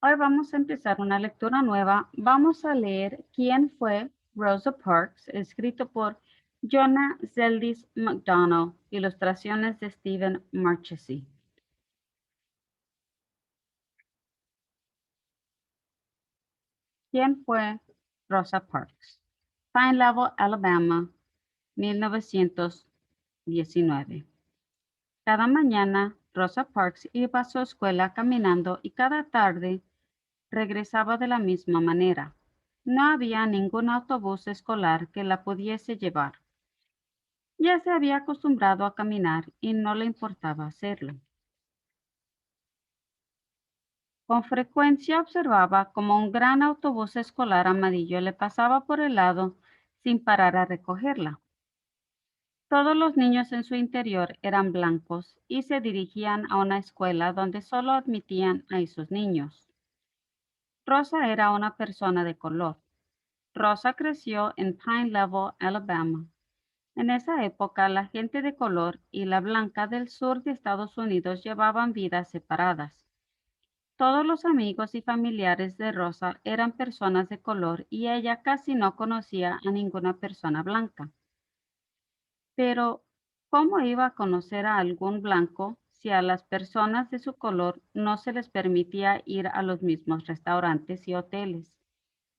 Hoy vamos a empezar una lectura nueva. Vamos a leer ¿Quién fue Rosa Parks? Escrito por Jonah Zeldis McDonald, ilustraciones de Stephen Marchesi. ¿Quién fue Rosa Parks? Pine Level, Alabama, 1919. Cada mañana, Rosa Parks iba a su escuela caminando y cada tarde regresaba de la misma manera. No había ningún autobús escolar que la pudiese llevar. Ya se había acostumbrado a caminar y no le importaba hacerlo. Con frecuencia observaba como un gran autobús escolar amarillo le pasaba por el lado sin parar a recogerla. Todos los niños en su interior eran blancos y se dirigían a una escuela donde solo admitían a esos niños. Rosa era una persona de color. Rosa creció en Pine Level, Alabama. En esa época, la gente de color y la blanca del sur de Estados Unidos llevaban vidas separadas. Todos los amigos y familiares de Rosa eran personas de color y ella casi no conocía a ninguna persona blanca. Pero, ¿cómo iba a conocer a algún blanco si a las personas de su color no se les permitía ir a los mismos restaurantes y hoteles,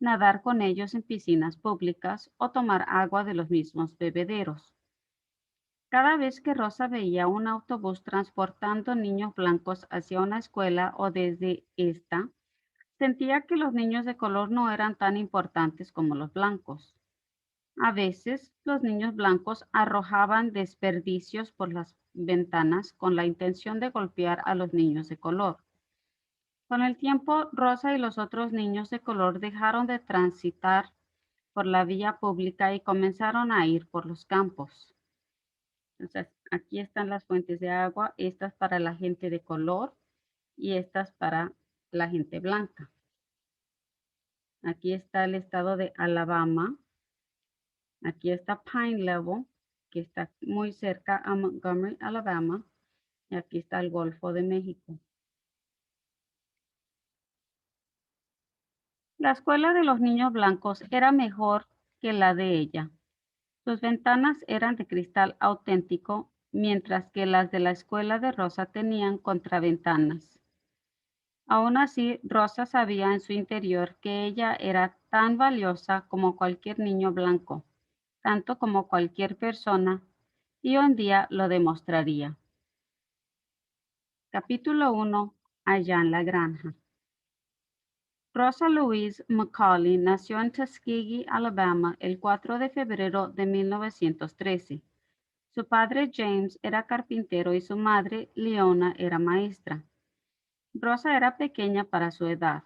nadar con ellos en piscinas públicas o tomar agua de los mismos bebederos? Cada vez que Rosa veía un autobús transportando niños blancos hacia una escuela o desde esta, sentía que los niños de color no eran tan importantes como los blancos. A veces, los niños blancos arrojaban desperdicios por las ventanas con la intención de golpear a los niños de color. Con el tiempo, Rosa y los otros niños de color dejaron de transitar por la vía pública y comenzaron a ir por los campos. Entonces, aquí están las fuentes de agua, estas para la gente de color y estas para la gente blanca. Aquí está el estado de Alabama. Aquí está Pine Level, que está muy cerca a Montgomery, Alabama. Y aquí está el Golfo de México. La escuela de los niños blancos era mejor que la de ella. Sus ventanas eran de cristal auténtico, mientras que las de la escuela de Rosa tenían contraventanas. Aún así, Rosa sabía en su interior que ella era tan valiosa como cualquier niño blanco, tanto como cualquier persona, y un día lo demostraría. Capítulo 1. Allá en la granja. Rosa Louise McCauley nació en Tuskegee, Alabama, el 4 de febrero de 1913. Su padre James era carpintero y su madre Leona era maestra. Rosa era pequeña para su edad.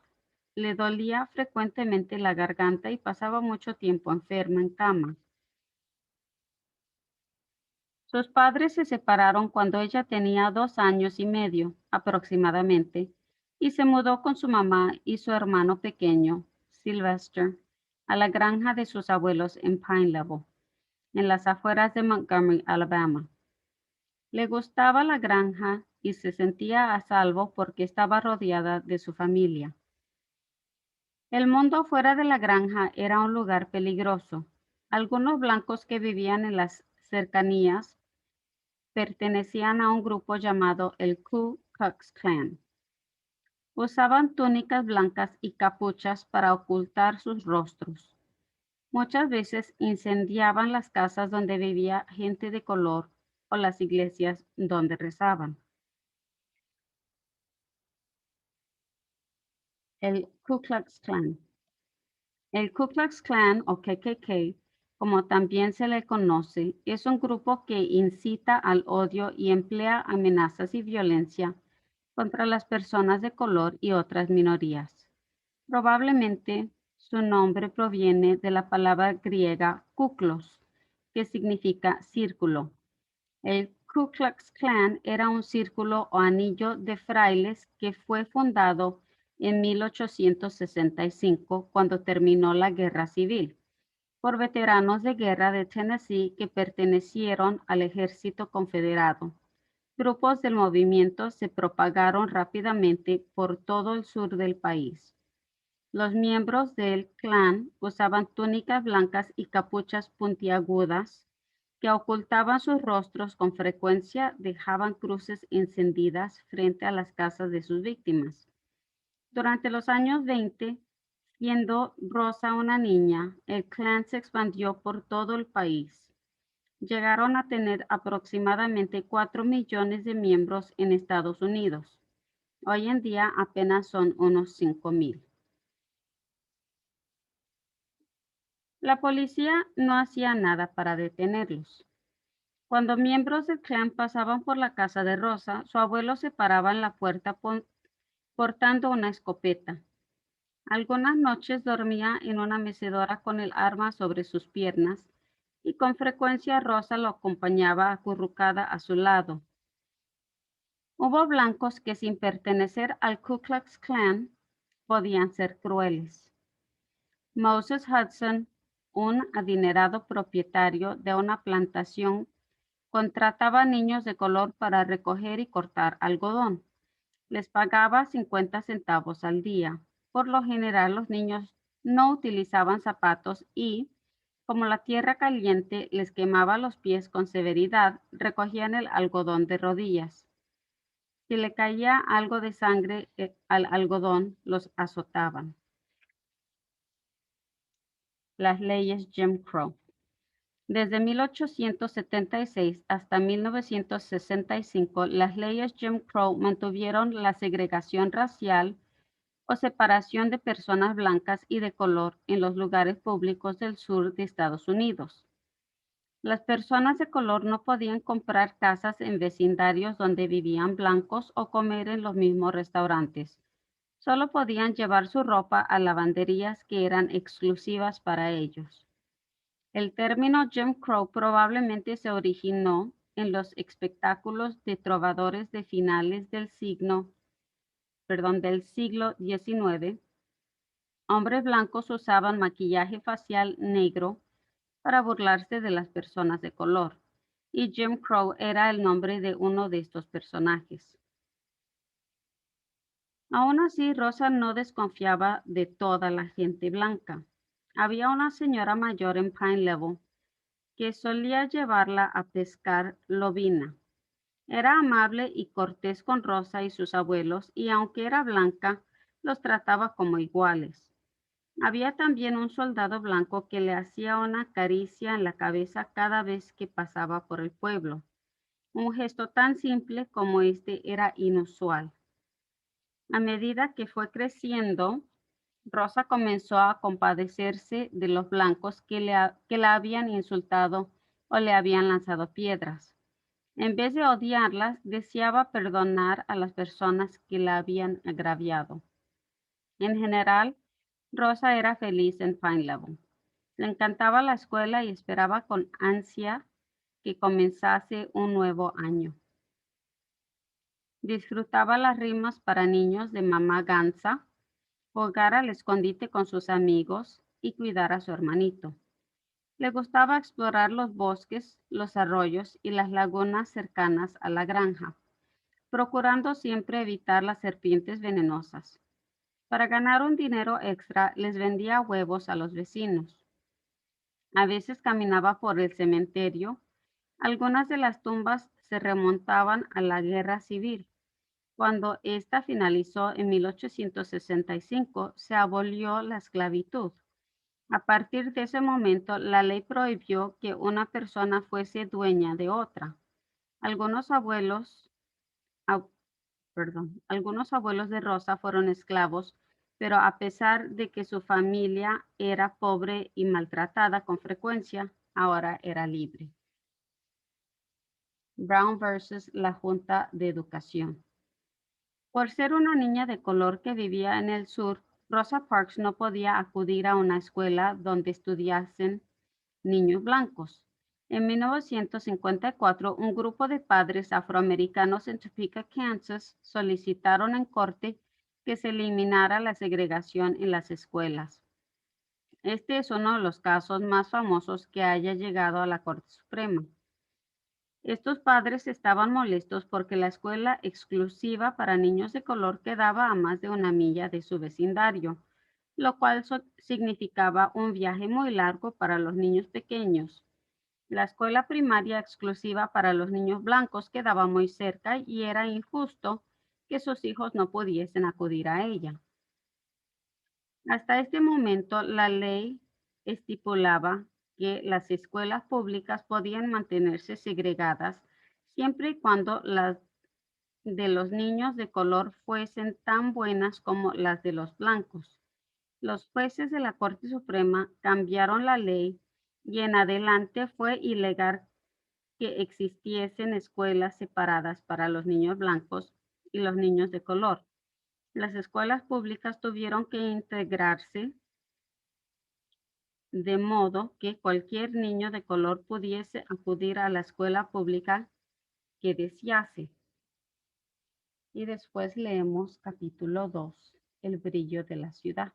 Le dolía frecuentemente la garganta y pasaba mucho tiempo enferma en cama. Sus padres se separaron cuando ella tenía 2 años y medio aproximadamente y se mudó con su mamá y su hermano pequeño, Sylvester, a la granja de sus abuelos en Pine Level, en las afueras de Montgomery, Alabama. Le gustaba la granja y se sentía a salvo porque estaba rodeada de su familia. El mundo fuera de la granja era un lugar peligroso. Algunos blancos que vivían en las cercanías pertenecían a un grupo llamado el Ku Klux Klan. Usaban túnicas blancas y capuchas para ocultar sus rostros. Muchas veces incendiaban las casas donde vivía gente de color o las iglesias donde rezaban. El Ku Klux Klan. El Ku Klux Klan o KKK, como también se le conoce, es un grupo que incita al odio y emplea amenazas y violencia contra las personas de color y otras minorías. Probablemente su nombre proviene de la palabra griega kuklos, que significa círculo. El Ku Klux Klan era un círculo o anillo de frailes que fue fundado en 1865 cuando terminó la Guerra Civil por veteranos de guerra de Tennessee que pertenecieron al ejército confederado. Grupos del movimiento se propagaron rápidamente por todo el sur del país. Los miembros del Klan usaban túnicas blancas y capuchas puntiagudas que ocultaban sus rostros. Con frecuencia dejaban cruces encendidas frente a las casas de sus víctimas. Durante los años 20, siendo Rosa una niña, el Klan se expandió por todo el país. Llegaron a tener aproximadamente 4 millones de miembros en Estados Unidos. Hoy en día apenas son unos 5,000. La policía no hacía nada para detenerlos. Cuando miembros del clan pasaban por la casa de Rosa, su abuelo se paraba en la puerta portando una escopeta. Algunas noches dormía en una mecedora con el arma sobre sus piernas y con frecuencia Rosa lo acompañaba acurrucada a su lado. Hubo blancos que sin pertenecer al Ku Klux Klan podían ser crueles. Moses Hudson, un adinerado propietario de una plantación, contrataba niños de color para recoger y cortar algodón. Les pagaba 50 centavos al día. Por lo general, los niños no utilizaban zapatos y, como la tierra caliente les quemaba los pies con severidad, recogían el algodón de rodillas. Si le caía algo de sangre al algodón, los azotaban. Las leyes Jim Crow. Desde 1876 hasta 1965, las leyes Jim Crow mantuvieron la segregación racial o separación de personas blancas y de color en los lugares públicos del sur de Estados Unidos. Las personas de color no podían comprar casas en vecindarios donde vivían blancos o comer en los mismos restaurantes. Solo podían llevar su ropa a lavanderías que eran exclusivas para ellos. El término Jim Crow probablemente se originó en los espectáculos de trovadores de finales del siglo XIX. Hombres blancos usaban maquillaje facial negro para burlarse de las personas de color, y Jim Crow era el nombre de uno de estos personajes. Aún así, Rosa no desconfiaba de toda la gente blanca. Había una señora mayor en Pine Level que solía llevarla a pescar lobina. Era amable y cortés con Rosa y sus abuelos, y aunque era blanca, los trataba como iguales. Había también un soldado blanco que le hacía una caricia en la cabeza cada vez que pasaba por el pueblo. Un gesto tan simple como este era inusual. A medida que fue creciendo, Rosa comenzó a compadecerse de los blancos que la habían insultado o le habían lanzado piedras. En vez de odiarlas, deseaba perdonar a las personas que la habían agraviado. En general, Rosa era feliz en Pine Level. Le encantaba la escuela y esperaba con ansia que comenzase un nuevo año. Disfrutaba las rimas para niños de Mamá Gansa, jugar al escondite con sus amigos y cuidar a su hermanito. Le gustaba explorar los bosques, los arroyos y las lagunas cercanas a la granja, procurando siempre evitar las serpientes venenosas. Para ganar un dinero extra, les vendía huevos a los vecinos. A veces caminaba por el cementerio. Algunas de las tumbas se remontaban a la Guerra Civil. Cuando esta finalizó en 1865, se abolió la esclavitud. A partir de ese momento, la ley prohibió que una persona fuese dueña de otra. Algunos abuelos, ab- algunos abuelos de Rosa fueron esclavos, pero a pesar de que su familia era pobre y maltratada con frecuencia, ahora era libre. Brown versus la Junta de Educación. Por ser una niña de color que vivía en el sur, Rosa Parks no podía acudir a una escuela donde estudiasen niños blancos. En 1954, un grupo de padres afroamericanos en Topeka, Kansas, solicitaron en corte que se eliminara la segregación en las escuelas. Este es uno de los casos más famosos que haya llegado a la Corte Suprema. Estos padres estaban molestos porque la escuela exclusiva para niños de color quedaba a más de una milla de su vecindario, lo cual significaba un viaje muy largo para los niños pequeños. La escuela primaria exclusiva para los niños blancos quedaba muy cerca y era injusto que sus hijos no pudiesen acudir a ella. Hasta este momento, la ley estipulaba que las escuelas públicas podían mantenerse segregadas siempre y cuando las de los niños de color fuesen tan buenas como las de los blancos. Los jueces de la Corte Suprema cambiaron la ley y en adelante fue ilegal que existiesen escuelas separadas para los niños blancos y los niños de color. Las escuelas públicas tuvieron que integrarse de modo que cualquier niño de color pudiese acudir a la escuela pública que desease. Y después leemos capítulo 2, el brillo de la ciudad.